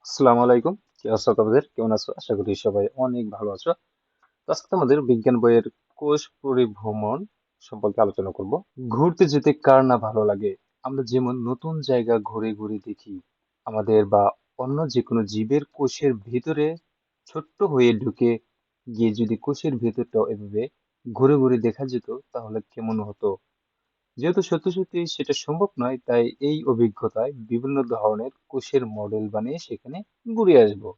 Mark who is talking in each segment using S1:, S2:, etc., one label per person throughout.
S1: আসসালামু আলাইকুম। কি অবস্থা তোমাদের? কেমন আছো? আশা করি সবাই অনেক ভালো আছো। তো আজকে আমাদের বিজ্ঞান বইয়ের কোষ পরিভ্রমণ সম্পর্কে আলোচনা করব। ঘুরতে যেতে কার না ভালো লাগে? আমরা যেমন নতুন জায়গা ঘুরে ঘুরে দেখি, আমাদের বা অন্য যে কোনো জীবের কোষের ভিতরে ছোট্ট হয়ে ঢুকে গিয়ে যদি কোষের ভেতরটাও এভাবে ঘুরে ঘুরে দেখা যেত তাহলে কেমন হতো? যেহেতু সত্যি সত্যি সেটা সম্ভব নয়, তাই এই অভিজ্ঞতায় বিভিন্ন ধরনের কোষের মডেল বানিয়ে সেখানে ঘুরে আসবো।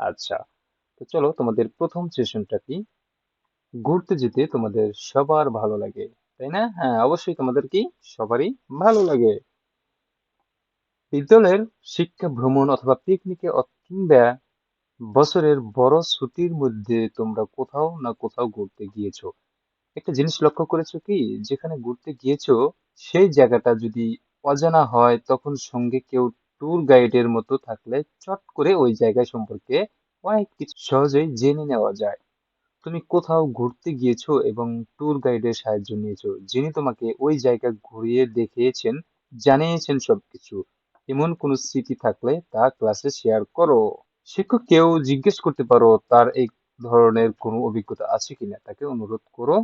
S1: আচ্ছা, তো চলো তোমাদের প্রথম সেশনটা কি? ঘুরতে যেতে তোমাদের সবার ভালো লাগে, তাই না? হ্যাঁ, অবশ্যই তোমাদের কি সবারই ভালো লাগে। বিদ্যালয়ের শিক্ষা ভ্রমণ অথবা পিকনিকে কিংবা বছরের বড় ছুটির মধ্যে তোমরা কোথাও না কোথাও ঘুরতে গিয়েছো। একটা জিনিস লক্ষ্য করেছো কি, যেখানে ঘুরতে গিয়েছো সেই জায়গাটা যদি অজানা হয় তখন সঙ্গে কেউ ট্যুর গাইডের মতো থাকলে চট করে ওই জায়গা সম্পর্কে অনেক কিছু সহজেই জেনে নেওয়া যায়। তুমি কোথাও ঘুরতে গিয়েছো এবং ট্যুর গাইডের সাহায্য নিয়েছো, যিনি তোমাকে ওই জায়গা ঘুরিয়ে দেখিয়েছেন, জানিয়েছেন সবকিছু। এমন কোনো স্মৃতি থাকলে তা ক্লাসে শেয়ার করো। শিক্ষককেও জিজ্ঞেস করতে পারো তার এই ধরনের কোনো অভিজ্ঞতা আছে কিনা, তাকে অনুরোধ করো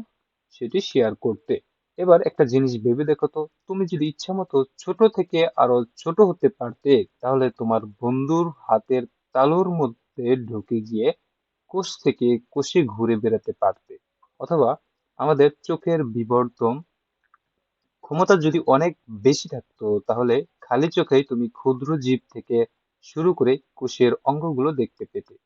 S1: সেটি শেয়ার করতে। এবার একটা জিনিস ভেবে দেখো তো, তুমি যদি ইচ্ছা মতো ছোট থেকে আরো ছোট হতে পারতে, তাহলে তোমার বন্ধুর হাতের তালুর মধ্যে ঢুকে গিয়ে কোষ থেকে কোষে ঘুরে বেড়াতে পারতে। অথবা আমাদের চোখের বিবর্তন ক্ষমতা যদি অনেক বেশি থাকতো, তাহলে খালি চোখেই তুমি ক্ষুদ্র জীব থেকে শুরু করে কোষের অঙ্গগুলো দেখতে পেতে।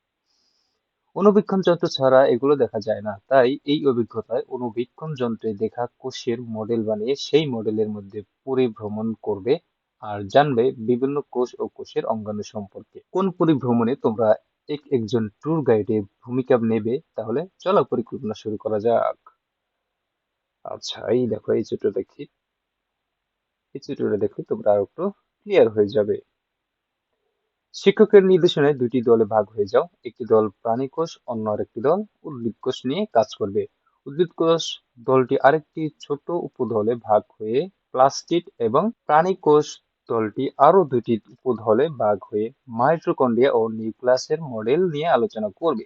S1: অণুবীক্ষণ যন্ত্র ছাড়া এগুলো দেখা যায় না, তাই এই অভিজ্ঞতায় অণুবীক্ষণ যন্ত্রে দেখা কোষের মডেল বানিয়ে সেই মডেলের মধ্যে পরিভ্রমণ করবে আর জানবে বিভিন্ন কোষ ও কোষের অঙ্গাণু সম্পর্কে। কোন পরিভ্রমণে তোমরা একজন ট্যুর গাইডের ভূমিকা নেবে? তাহলে চলো পরিকল্পনা শুরু করা যাক। আচ্ছা, এই দেখো এই চিত্রটা দেখলে তোমরা আরো একটু ক্লিয়ার হয়ে যাবে। শিক্ষকের নির্দেশনায় দুটি দলে ভাগ হয়ে যাও। একটি দল প্রাণী কোষ, অন্য আরেকটি দল উদ্ভিদ কোষ নিয়ে কাজ করবে। উদ্ভিদ কোষ দলটি আরেকটি ছোট উপদলে ভাগ হয়ে প্লাস্টিড এবং প্রাণী কোষ দলটি আরো দুটি উপদলে ভাগ হয়ে মাইটোকন্ড্রিয়া ও নিউক্লিয়াসের মডেল নিয়ে আলোচনা করবে।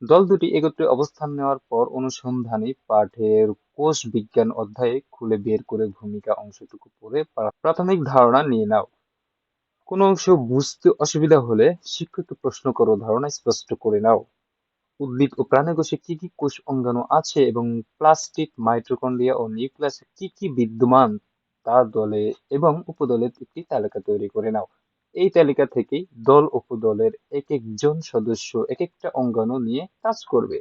S1: দল দুটি একত্রে অবস্থান নেওয়ার পর অনুসন্ধানী পাঠের কোষ বিজ্ঞান অধ্যায়ে খুলে বের করে ভূমিকা অংশটুকু পড়ে প্রাথমিক ধারণা নিয়ে নাও। কোনো অংশ বুঝতে অসুবিধা হলে শিক্ষককে প্রশ্ন করো, ধারণা স্পষ্ট করে নাও। উদ্ভিদ ও প্রাণীকোষে কি কি কোষ অঙ্গাণু আছে এবং প্লাস্টিড, মাইটোকন্ড্রিয়া ও নিউক্লিয়াসে কি কি বিদ্যমান তা দলে এবং উপদলের একটি তালিকা তৈরি করে নাও। এই তালিকা থেকেই দল উপদলের এক একজন সদস্য এক একটা অঙ্গাণু নিয়ে কাজ করবে।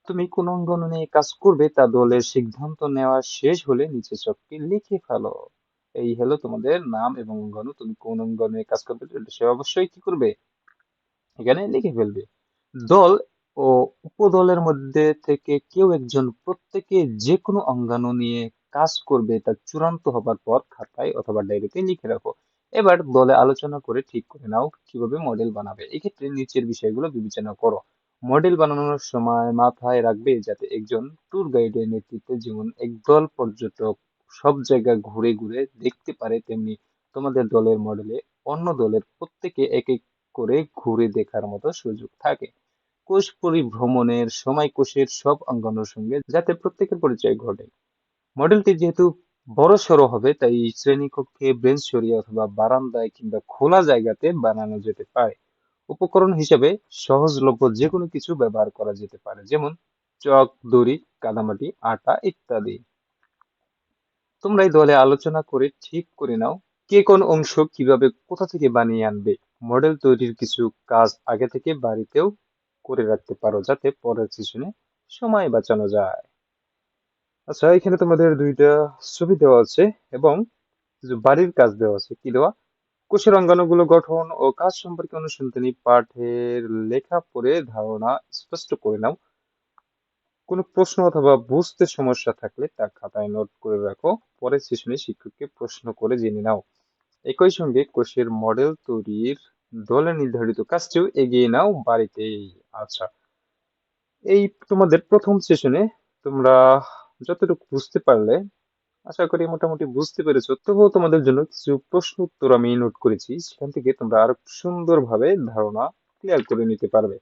S1: তুমি কোন অঙ্গাণু নিয়ে কাজ করবে তা দলের সিদ্ধান্ত নেওয়া শেষ হলে নিচে চকটি লিখে ফেলো। এই হলো তোমাদের নাম এবং অঙ্গাণু। তুমি কোন অঙ্গাণু নিয়ে কাজ করবে সে অবশ্যই কি করবে, এখানে লিখে ফেলবে। দল ও উপদলের মধ্যে থেকে কেউ একজন প্রত্যেকে যে কোনো অঙ্গাণু নিয়ে কাজ করবে তা চূড়ান্ত হবার পর খাতায় অথবা ডায়েরিতে লিখে রাখো। এবার দলে আলোচনা করে ঠিক করে নাও কিভাবে মডেল বানাবে। এক্ষেত্রে নিচের বিষয়গুলো বিবেচনা করো। মডেল বানানোর সময় মাথায় রাখবে যাতে একজন ট্যুর গাইডের নেতৃত্বে যেমন একদল পর্যটক সব জায়গা ঘুরে ঘুরে দেখতে পারে, তেমনি তোমাদের দলের মডেলে অন্য দলের প্রত্যেকে এক এক করে ঘুরে দেখার মতো সুযোগ থাকে। কোষ পরিভ্রমণের সময় কোষের সব অঙ্গাণুর সঙ্গে যাতে প্রত্যেকের পরিচয় ঘটে। মডেলটি যেহেতু বড়সড় হবে, তাই শ্রেণীকক্ষে, বেঞ্চ সরিয়ে অথবা বারান্দায় কিংবা খোলা জায়গাতে বানানো যেতে পারে। উপকরণ হিসেবে সহজলভ্য যে কোনো কিছু ব্যবহার করা যেতে পারে, যেমন চক, দড়ি, কাদামাটি, আটা ইত্যাদি। তোমরা এই দলে আলোচনা করে ঠিক করে নাও কে কোন অংশ কিভাবে কোথা থেকে বানিয়ে আনবে। মডেল তৈরির কিছু কাজ আগে থেকে বাড়িতেও করে রাখতে পারো যাতে পরের সেশনে সময় বাঁচানো যায়। আচ্ছা, এখানে তোমাদের দুইটা ছবি দেওয়া আছে এবং কিছু বাড়ির কাজ দেওয়া আছে। কি দেওয়া? কোষের অঙ্গাণুগুলো গঠন ও কাজ সম্পর্কে অনুসন্ধানী পাঠের লেখা পড়ে ধারণা স্পষ্ট করে নাও। কোনো প্রশ্ন অথবা বুঝতে সমস্যা থাকলে তা খাতায় নোট করে রাখো। পরের সেশনে শিক্ষককে প্রশ্ন করে জেনে নাও। একই সঙ্গে কোষের মডেল তৈরির দলে নির্ধারিত কাজটিও এগিয়ে নাও বাড়িতেই। আচ্ছা, এই তোমাদের প্রথম সেশনে তোমরা যতটুকু বুঝতে পারলে আশা করি মোটামুটি বুঝতে পেরেছো। তবুও তোমাদের জন্য কিছু প্রশ্ন উত্তর আমি নোট করেছি, সেখান থেকে তোমরা আরো সুন্দরভাবে ধারণা ক্লিয়ার করে নিতে পারবে।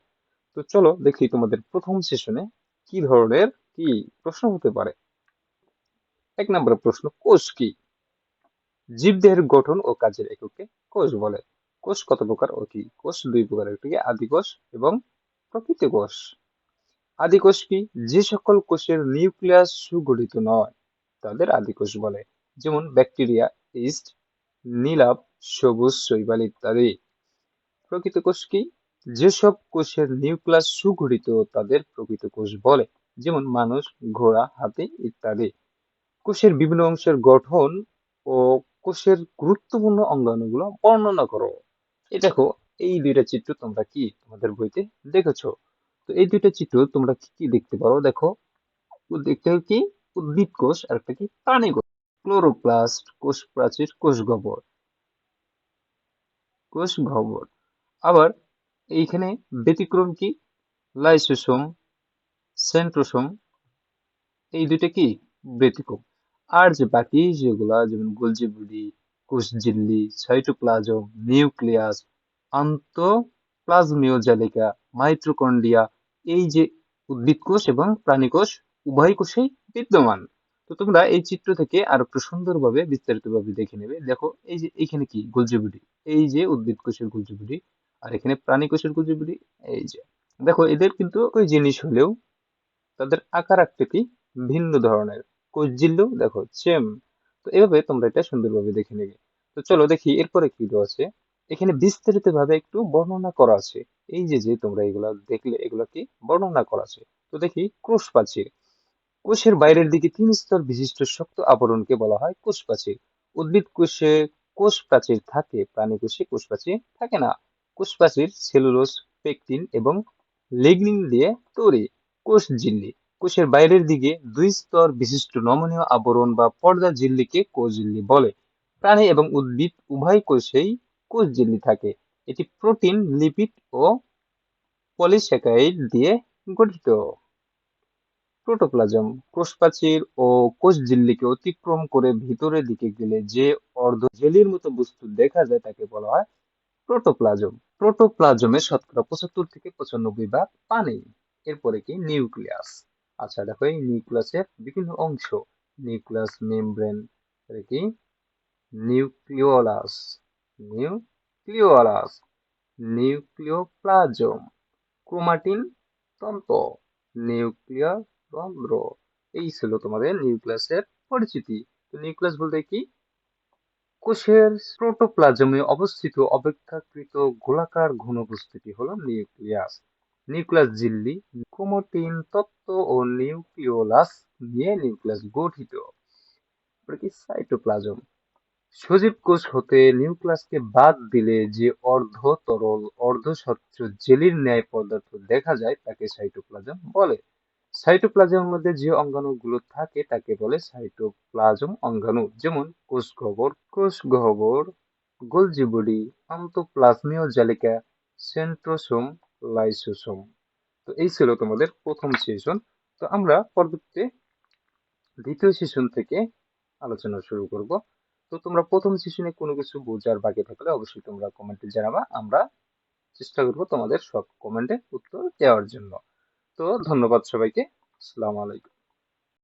S1: তো চলো দেখি তোমাদের প্রথম সেশনে কি ধরনের কি প্রশ্ন হতে পারে। 1 নম্বর প্রশ্ন, কোষ কি? জীবদেহের গঠন ও কাজের এককে কোষ বলে। কোষ কত প্রকার ও কি? কোষ 2 প্রকার, একটি আদি কোষ এবং প্রকৃত কোষ। আদি কোষ কি? যে সকল কোষের নিউক্লিয়াস সুগঠিত নয় তাদের আদি কোষ বলে, যেমন ব্যাকটেরিয়া, ইস্ট, নীলাভ, সবুজ শৈবাল ইত্যাদি। প্রকৃত কোষ কি? যেসব কোষের নিউক্লিয়াস সুগঠিত তাদের প্রকৃত কোষ বলে, যেমন মানুষ, ঘোড়া, হাতি ইত্যাদি। কোষের বিভিন্ন অংশের গঠন ও কোষের গুরুত্বপূর্ণ অঙ্গাণুগুলো বর্ণনা করো। এই দেখো, এই 2টা চিত্র তোমরা কি তোমাদের বইতে দেখেছো? তো এই 2টা চিত্র তোমরা কি কি দেখতে পারো দেখো। একটা কি উদ্ভিদ কোষ আর একটা কি প্রাণী কোষ। ক্লোরোপ্লাস্ট, কোষ প্রাচীর, কোষ গহ্বর। আবার এইখানে ব্যতিক্রম কি? লাইসোসোম, সেন্ট্রোসোম, এই 2টা কি ব্যতিক্রম। আর যে বাকি যেগুলা, যেমন গোলজি বডি, কোষ ঝিল্লি, সাইটোপ্লাজম, নিউক্লিয়াস, আন্তঃপ্লাজমীয় জালিকা, মাইটোকন্ড্রিয়া, এই যে উদ্ভিদ কোষ এবং প্রাণী কোষ উভয় কোষেই বিদ্যমান। তো তোমরা এই চিত্র থেকে আরো একটু সুন্দরভাবে বিস্তারিতভাবে দেখে নেবে। দেখো এই যে এখানে কি গোলজি বডি, এই যে উদ্ভিদ কোষের গোলজি বডি, আর এখানে প্রাণী কোষের গোলজি বডি। এই যে দেখো, এদের কিন্তু ওই জিনিস হলেও তাদের আকার আকৃতি ভিন্ন ধরনের। কোষঝিল্লিও দেখো সেম। তো এভাবে তোমরা এটা সুন্দরভাবে দেখে নেবে। তো চলো দেখি এরপরে কি দেওয়া আছে। এখানে বিস্তারিত ভাবে একটু বর্ণনা করা আছে। এই যে যে তোমরা এগুলা দেখলে, এগুলা কি বর্ণনা করা আছে। তো দেখি, কোষ প্রাচীর। কোষের বাইরের দিকে 3 স্তর বিশিষ্ট শক্ত আবরণকে বলা হয় কোষ প্রাচীর। উদ্ভিদ কোষে কোষ প্রাচীর থাকে, প্রাণী কোষে কোষ প্রাচীর থাকে না। কোষ প্রাচীর সেলুলোজ, পেকটিন এবং লিগনিন দিয়ে তৈরি। কোষ ঝিল্লি। কোষের বাইরের দিকে 2 স্তর বিশিষ্ট নমনীয় আবরণ বা পর্দা ঝিল্লিকে কোষ ঝিল্লি বলে। প্রাণী এবং উদ্ভিদ উভয় কোষেই কোষ ঝিল্লি থাকে। এটি প্রোটিন, লিপিড ও পলিস্যাকারাইড দিয়ে গঠিত। প্রোটোপ্লাজম। কোষপ্রাচীর ও কোষঝিল্লিকে অতিক্রম করে ভিতরের দিকে গেলে যে অর্ধ জেলির মতো বস্তু দেখা যায় তাকে বলা হয় প্রোটোপ্লাজম। প্রোটোপ্লাজমে শতকরা 75 থেকে 95 ভাগ পানি। এরপরে কি নিউক্লিয়াস। আচ্ছা দেখো, এই নিউক্লিয়াসের বিভিন্ন অংশ। নিউক্লিয়াস মেমব্রেন, কি নিউক্লিওলাস, নিউক্লিওলাস, নিউক্লিওপ্লাজম, ক্রোমাটিন তন্ত্র, নিউক্লিয়ার রন্ধ্র। এই ছিল তোমাদের নিউক্লিয়াসের পরিচিতি। তো নিউক্লিয়াস বলতে কি? কোষের প্রোটোপ্লাজমে অবস্থিত অপেক্ষাকৃত গোলাকার ঘন বস্তুটি হলো নিউক্লিয়াস। নিউক্লিয়াস ঝিল্লি, ক্রোমাটিন তত্ত্ব ও নিউক্লিওলাস নিয়ে নিউক্লিয়াস গঠিত। এরপরে কি সাইটোপ্লাজম। সজীব কোষ হতে নিউক্লিয়াসকে বাদ দিলে যে অর্ধ তরল অর্ধ স্বচ্ছ জেলির ন্যায় পদার্থ দেখা যায় তাকে সাইটোপ্লাজম বলে। সাইটোপ্লাজমের মধ্যে যে অঙ্গাণুগুলো থাকে তাকে বলে সাইটোপ্লাজম অঙ্গাণু, যেমন কোষ গহ্বর, গোলজি বডি, আন্তঃপ্লাজমীয় জালিকা, সেন্ট্রোসোম, লাইসোসোম। তো এই ছিল তোমাদের প্রথম সেশন। তো আমরা পরবর্তীতে দ্বিতীয় সেশন থেকে আলোচনা শুরু করব। তো তোমরা প্রথম সেশনে কোনো কিছু বোঝার বাকি থাকলে অবশ্যই তোমরা কমেন্টে জানাবা। আমরা চেষ্টা করব তোমাদের সব কমেন্টে উত্তর দেওয়ার জন্য। তো ধন্যবাদ সবাইকে। আসসালামু আলাইকুম।